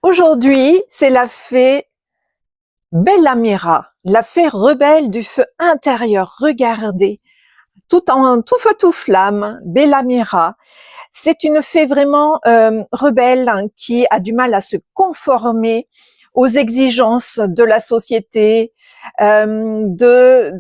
Aujourd'hui, c'est la fée Bellamira, la fée rebelle du feu intérieur. Regardez, tout feu tout flamme, Bellamira. C'est une fée vraiment rebelle, hein, qui a du mal à se conformer aux exigences de la société, de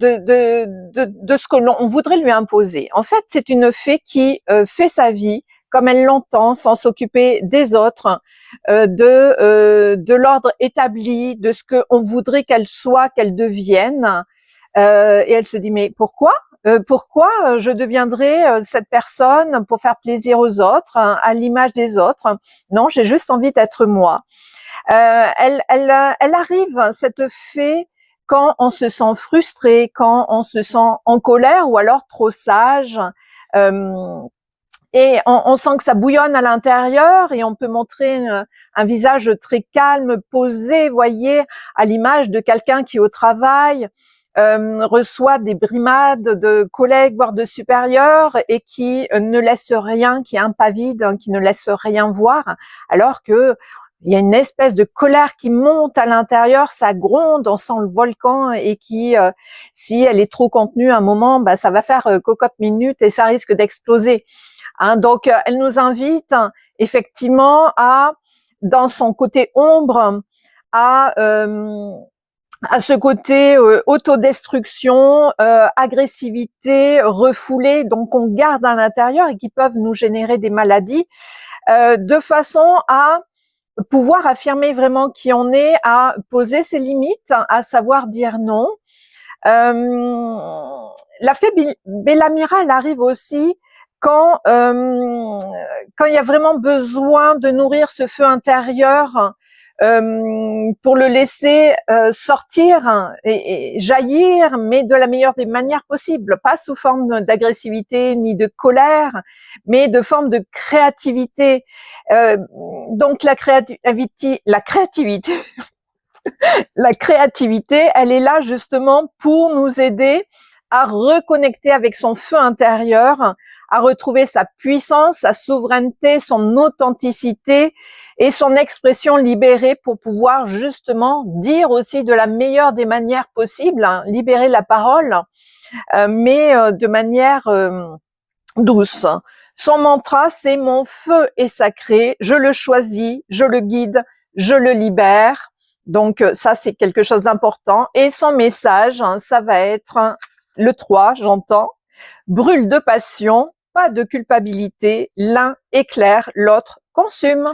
ce que l'on voudrait lui imposer. En fait, c'est une fée qui fait sa vie comme elle l'entend, sans s'occuper des autres, de l'ordre établi, de ce qu'on voudrait qu'elle soit, qu'elle devienne. Et elle se dit, mais pourquoi je deviendrais cette personne pour faire plaisir aux autres, hein, à l'image des autres? Non, j'ai juste envie d'être moi. Elle arrive, cette fée, quand on se sent frustré, quand on se sent en colère ou alors trop sage. Euh, et on sent que ça bouillonne à l'intérieur et on peut montrer un visage très calme, posé, voyez, à l'image de quelqu'un qui au travail reçoit des brimades de collègues, voire de supérieurs, et qui ne laisse rien, qui est impavide, qui ne laisse rien voir, alors que il y a une espèce de colère qui monte à l'intérieur, ça gronde, on sent le volcan, et qui, si elle est trop contenue à un moment, bah, ça va faire cocotte minute et ça risque d'exploser. Hein, donc, elle nous invite effectivement à, dans son côté ombre, à, euh, à ce côté autodestruction, agressivité, refoulée, donc qu'on garde à l'intérieur et qui peuvent nous générer des maladies, de façon à pouvoir affirmer vraiment qui on est, à poser ses limites, à savoir dire non. La fée Bellamira, elle arrive aussi quand il y a vraiment besoin de nourrir ce feu intérieur, pour le laisser sortir et jaillir, mais de la meilleure des manières possibles, pas sous forme d'agressivité ni de colère, mais de forme de créativité. Donc la créativité, elle est là justement pour nous aider à reconnecter avec son feu intérieur, à retrouver sa puissance, sa souveraineté, son authenticité et son expression libérée pour pouvoir justement dire aussi de la meilleure des manières possibles, hein, libérer la parole, mais de manière douce. Son mantra, c'est mon feu est sacré, je le choisis, je le guide, je le libère. Donc ça, c'est quelque chose d'important. Et son message, hein, ça va être le 3, j'entends. Brûle de passion, pas de culpabilité, l'un éclaire, l'autre consume.